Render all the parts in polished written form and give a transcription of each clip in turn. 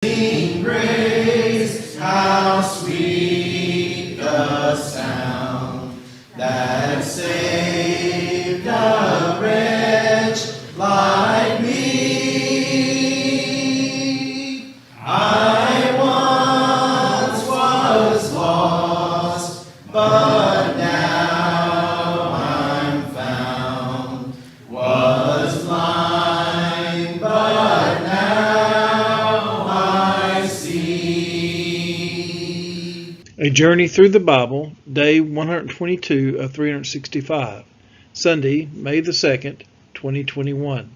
Sing grace, how sweet the sound that saved a wretch like me. I once was lost, but now I'm found. Was blind, but now I see. A Journey Through the Bible, Day 122 of 365, Sunday, May the 2nd, 2021.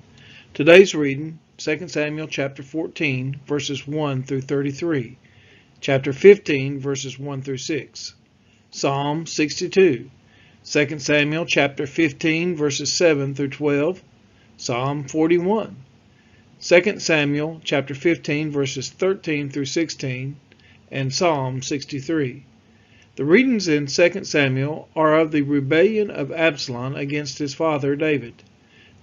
Today's reading, 2 Samuel chapter 14, verses 1 through 33, chapter 15, verses 1 through 6, Psalm 62, 2 Samuel chapter 15, verses 7 through 12, Psalm 41, 2 Samuel chapter 15, verses 13 through 16, and Psalm 63. The readings in 2 Samuel are of the rebellion of Absalom against his father David.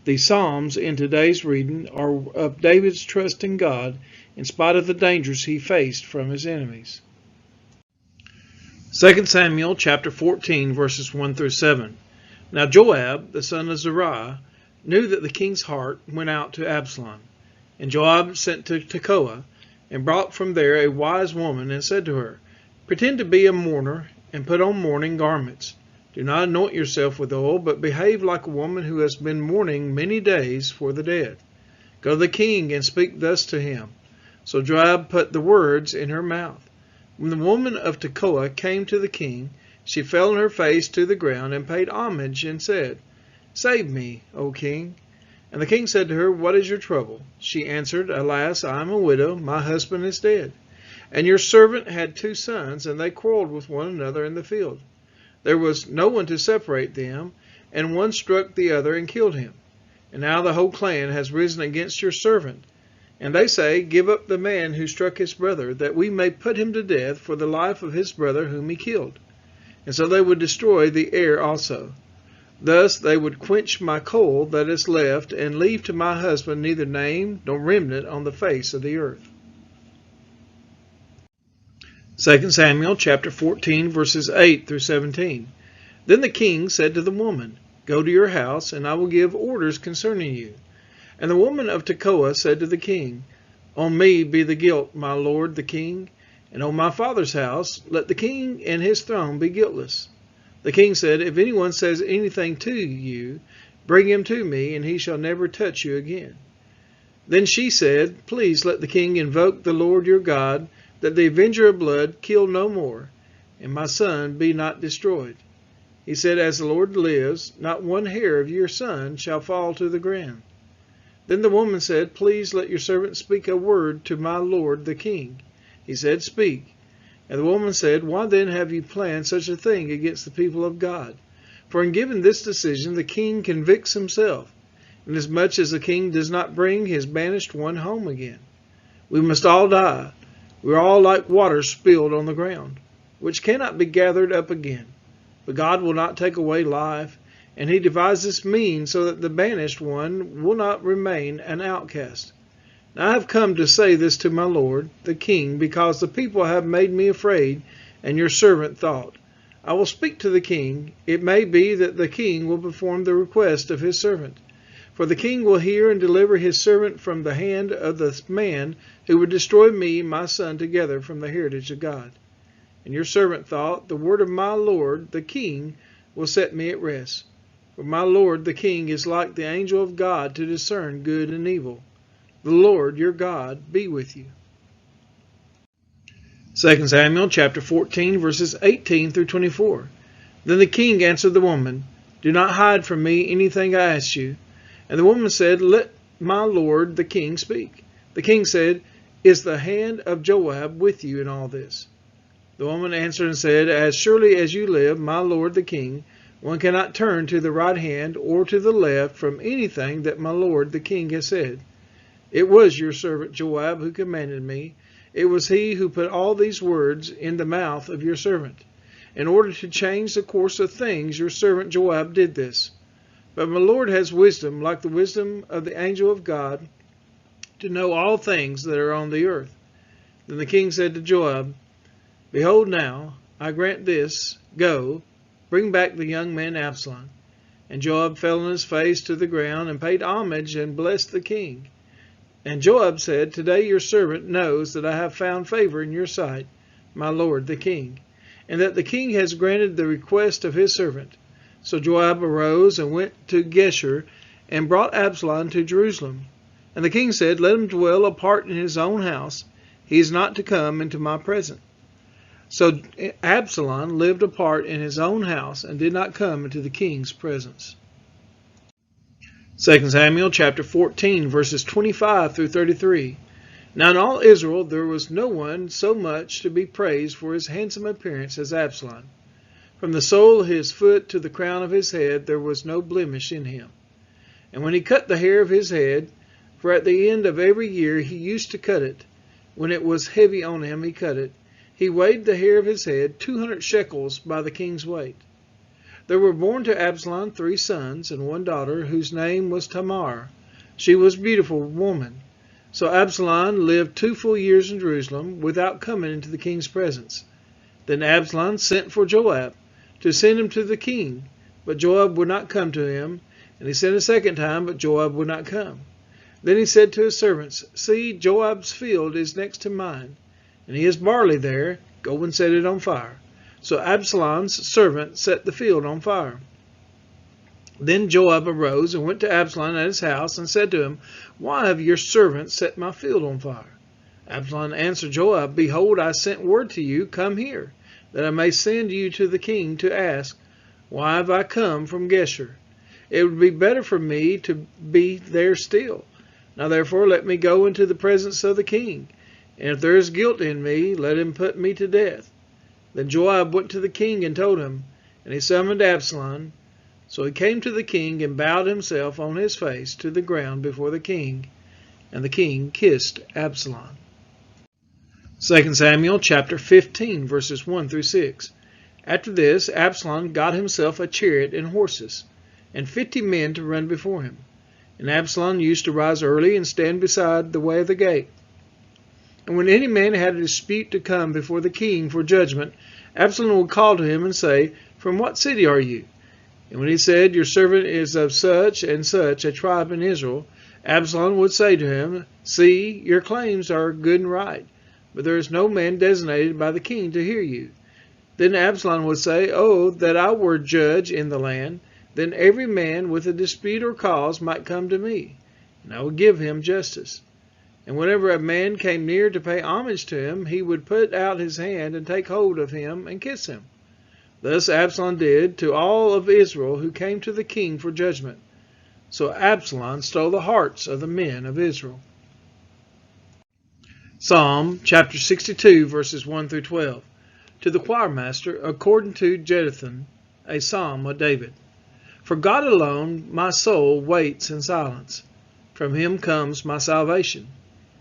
The Psalms in today's reading are of David's trust in God in spite of the dangers he faced from his enemies. 2 Samuel chapter 14 verses 1 through 7. Now Joab, the son of Zeruiah, knew that the king's heart went out to Absalom. And Joab sent to Tekoa, and brought from there a wise woman, and said to her, Pretend to be a mourner, and put on mourning garments. Do not anoint yourself with oil, but behave like a woman who has been mourning many days for the dead. Go to the king, and speak thus to him. So Joab put the words in her mouth. When the woman of Tekoa came to the king, she fell on her face to the ground, and paid homage, and said, Save me, O king. And the king said to her, What is your trouble? She answered, Alas, I am a widow, my husband is dead. And your servant had 2 sons, and they quarreled with one another in the field. There was no one to separate them, and one struck the other and killed him. And now the whole clan has risen against your servant. And they say, Give up the man who struck his brother, that we may put him to death for the life of his brother whom he killed. And so they would destroy the heir also. Thus they would quench my coal that is left, and leave to my husband neither name nor remnant on the face of the earth. 2 Samuel chapter 14 verses 8 through 17. Then the king said to the woman, Go to your house, and I will give orders concerning you. And the woman of Tekoa said to the king, On me be the guilt, my lord the king, and on my father's house let the king and his throne be guiltless. The king said, If anyone says anything to you, bring him to me, and he shall never touch you again. Then she said, Please let the king invoke the Lord your God, that the avenger of blood kill no more, and my son be not destroyed. He said, As the Lord lives, not one hair of your son shall fall to the ground. Then the woman said, Please let your servant speak a word to my lord the king. He said, Speak. And the woman said, Why then have you planned such a thing against the people of God? For in giving this decision, the king convicts himself, inasmuch as the king does not bring his banished one home again. We must all die. We are all like water spilled on the ground, which cannot be gathered up again. But God will not take away life, and he devises means so that the banished one will not remain an outcast. Now I have come to say this to my lord, the king, because the people have made me afraid, and your servant thought, I will speak to the king. It may be that the king will perform the request of his servant. For the king will hear and deliver his servant from the hand of the man who would destroy me and my son together from the heritage of God. And your servant thought, The word of my lord, the king, will set me at rest. For my lord, the king, is like the angel of God to discern good and evil. The Lord your God be with you. 2 Samuel chapter 14 verses 18 through 24. Then the king answered the woman, Do not hide from me anything I ask you. And the woman said, Let my lord the king speak. The king said, Is the hand of Joab with you in all this? The woman answered and said, As surely as you live, my lord the king, one cannot turn to the right hand or to the left from anything that my lord the king has said. It was your servant Joab who commanded me. It was he who put all these words in the mouth of your servant. In order to change the course of things, your servant Joab did this. But my Lord has wisdom, like the wisdom of the angel of God, to know all things that are on the earth. Then the king said to Joab, Behold now, I grant this, go, bring back the young man Absalom. And Joab fell on his face to the ground and paid homage and blessed the king. And Joab said, Today your servant knows that I have found favor in your sight, my lord the king, and that the king has granted the request of his servant. So Joab arose and went to Geshur and brought Absalom to Jerusalem. And the king said, Let him dwell apart in his own house. He is not to come into my presence. So Absalom lived apart in his own house and did not come into the king's presence. 2 Samuel chapter 14, verses 25 through 33. Now in all Israel there was no one so much to be praised for his handsome appearance as Absalom. From the sole of his foot to the crown of his head there was no blemish in him. And when he cut the hair of his head, for at the end of every year he used to cut it, when it was heavy on him he cut it, he weighed the hair of his head 200 shekels by the king's weight. There were born to Absalom 3 sons and 1 daughter, whose name was Tamar. She was a beautiful woman. So Absalom lived 2 full years in Jerusalem without coming into the king's presence. Then Absalom sent for Joab to send him to the king, but Joab would not come to him. And he sent a second time, but Joab would not come. Then he said to his servants, See, Joab's field is next to mine, and he has barley there. Go and set it on fire. So Absalom's servant set the field on fire. Then Joab arose and went to Absalom at his house and said to him, Why have your servant set my field on fire? Absalom answered Joab, Behold, I sent word to you, Come here, that I may send you to the king to ask, Why have I come from Geshur? It would be better for me to be there still. Now therefore let me go into the presence of the king, and if there is guilt in me, let him put me to death. Then Joab went to the king and told him, and he summoned Absalom. So he came to the king and bowed himself on his face to the ground before the king, and the king kissed Absalom. 2 Samuel chapter 15, verses 1 through 6. After this, Absalom got himself a chariot and horses, and 50 men to run before him. And Absalom used to rise early and stand beside the way of the gate. And when any man had a dispute to come before the king for judgment, Absalom would call to him and say, From what city are you? And when he said, Your servant is of such and such a tribe in Israel, Absalom would say to him, See, your claims are good and right, but there is no man designated by the king to hear you. Then Absalom would say, Oh, that I were judge in the land, then every man with a dispute or cause might come to me, and I would give him justice. And whenever a man came near to pay homage to him, he would put out his hand and take hold of him and kiss him. Thus Absalom did to all of Israel who came to the king for judgment. So Absalom stole the hearts of the men of Israel. Psalm chapter 62, verses 1 through 12. To the choirmaster, according to Jeduthun, a psalm of David. For God alone my soul waits in silence. From him comes my salvation.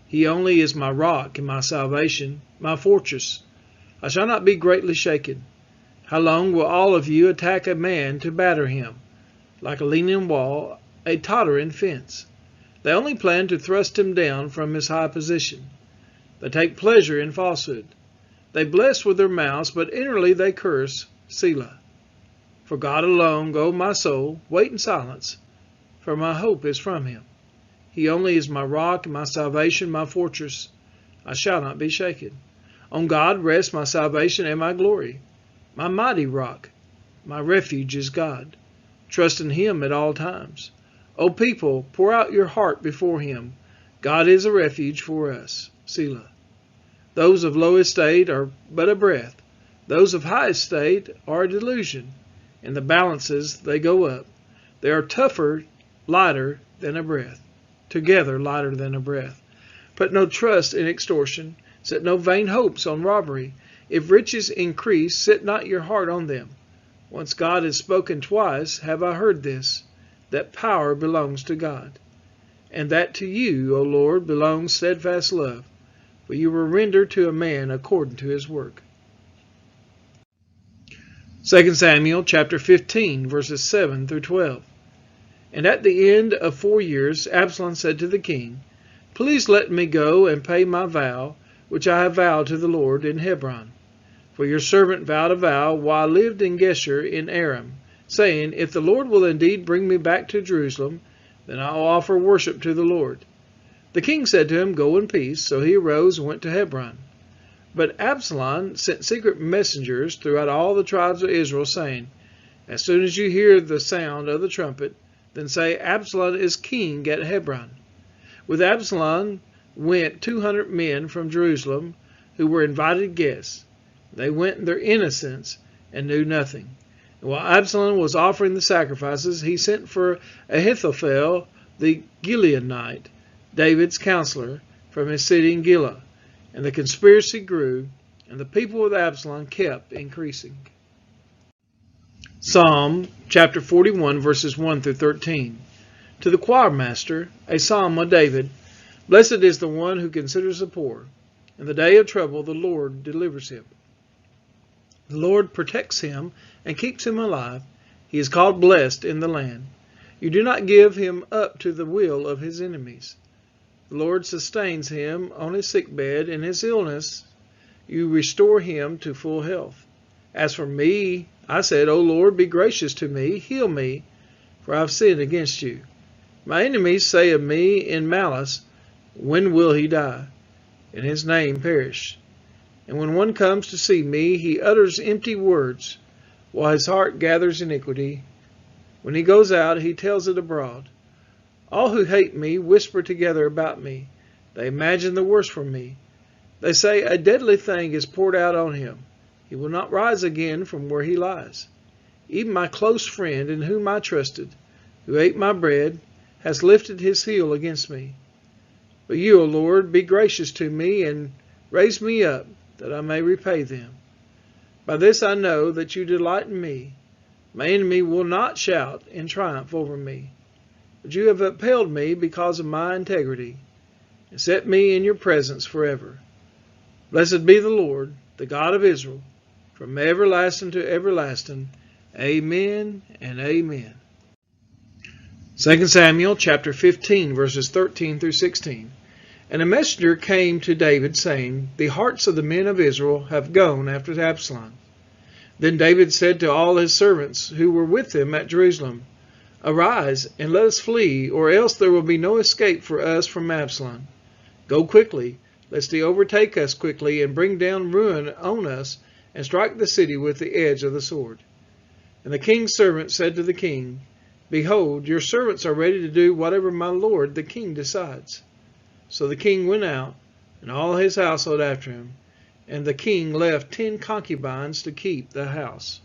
He only is my rock and my salvation, my fortress. I shall not be greatly shaken. How long will all of you attack a man to batter him? Like a leaning wall, a tottering fence. They only plan to thrust him down from his high position. They take pleasure in falsehood. They bless with their mouths, but inwardly they curse. Selah. For God alone, O my soul, wait in silence, for my hope is from him. He only is my rock and my salvation, my fortress. I shall not be shaken. On God rests my salvation and my glory. My mighty rock, my refuge is God. Trust in him at all times. O people, pour out your heart before him. God is a refuge for us. Selah. Those of low estate are but a breath. Those of high estate are a delusion. In the balances they go up. They are tougher, lighter than a breath. Together lighter than a breath. Put no trust in extortion. Set no vain hopes on robbery. If riches increase, set not your heart on them. Once God has spoken twice, have I heard this, that power belongs to God. And that to you, O Lord, belongs steadfast love. For you will render to a man according to his work. 2 Samuel chapter 15, verses 7 through 12. And at the end of 4 years, Absalom said to the king, Please let me go and pay my vow, which I have vowed to the Lord in Hebron. For your servant vowed a vow while I lived in Geshur in Aram, saying, If the Lord will indeed bring me back to Jerusalem, then I will offer worship to the Lord. The king said to him, Go in peace. So he arose and went to Hebron. But Absalom sent secret messengers throughout all the tribes of Israel, saying, As soon as you hear the sound of the trumpet, then say, Absalom is king at Hebron. With Absalom went 200 men from Jerusalem, who were invited guests. They went in their innocence and knew nothing. And while Absalom was offering the sacrifices, he sent for Ahithophel the Gileadite, David's counselor, from his city in Gilead. And the conspiracy grew, and the people with Absalom kept increasing. Psalm chapter 41, verses 1 through 13. To the choir master, a psalm of David. Blessed is the one who considers the poor. In the day of trouble, the Lord delivers him. The Lord protects him and keeps him alive. He is called blessed in the land. You do not give him up to the will of his enemies. The Lord sustains him on his sickbed. In his illness, you restore him to full health. As for me, I said, O Lord, be gracious to me, heal me, for I have sinned against you. My enemies say of me in malice, When will he die? And his name perish. And when one comes to see me, he utters empty words, while his heart gathers iniquity. When he goes out, he tells it abroad. All who hate me whisper together about me. They imagine the worst from me. They say, A deadly thing is poured out on him. He will not rise again from where he lies. Even my close friend, in whom I trusted, who ate my bread, has lifted his heel against me. But you, O Lord, be gracious to me and raise me up, that I may repay them. By this I know that you delight in me. My enemy will not shout in triumph over me. But you have upheld me because of my integrity, and set me in your presence forever. Blessed be the Lord, the God of Israel, from everlasting to everlasting. Amen and amen. 2 Samuel chapter 15, verses 13 through 16. And a messenger came to David, saying, The hearts of the men of Israel have gone after Absalom. Then David said to all his servants who were with him at Jerusalem, Arise, and let us flee, or else there will be no escape for us from Absalom. Go quickly, lest he overtake us quickly, and bring down ruin on us, and strike the city with the edge of the sword. And the king's servant said to the king, Behold, your servants are ready to do whatever my lord the king decides. So the king went out, and all his household after him, and the king left 10 concubines to keep the house.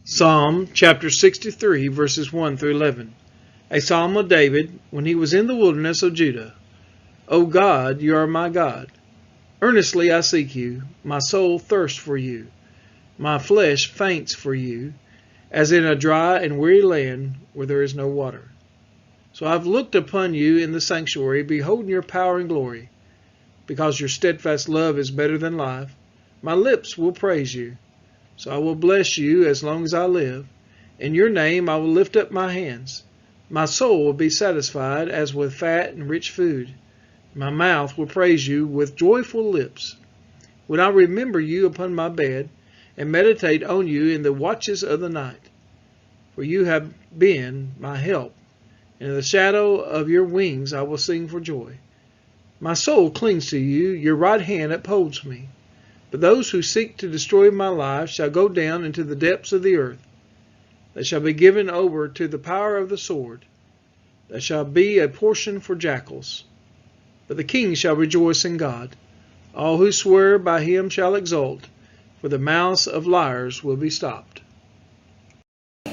Psalm chapter 63, verses 1 through 11. A psalm of David when he was in the wilderness of Judah. O God, you are my God. Earnestly I seek you. My soul thirsts for you. My flesh faints for you, as in a dry and weary land where there is no water. So I have looked upon you in the sanctuary, beholding your power and glory. Because your steadfast love is better than life, my lips will praise you. So I will bless you as long as I live. In your name I will lift up my hands. My soul will be satisfied as with fat and rich food. My mouth will praise you with joyful lips. When I remember you upon my bed, and meditate on you in the watches of the night. For you have been my help. And in the shadow of your wings I will sing for joy. My soul clings to you, your right hand upholds me. But those who seek to destroy my life shall go down into the depths of the earth. They shall be given over to the power of the sword. They shall be a portion for jackals. But the king shall rejoice in God. All who swear by him shall exult, for the mouths of liars will be stopped.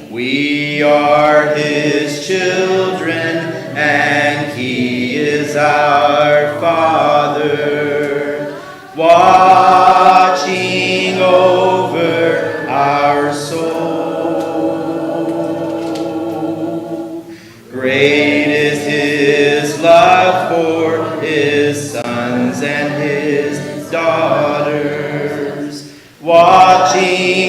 We are his children, and he is our Father, watching over our soul. Great is his love for his sons and his daughters, watching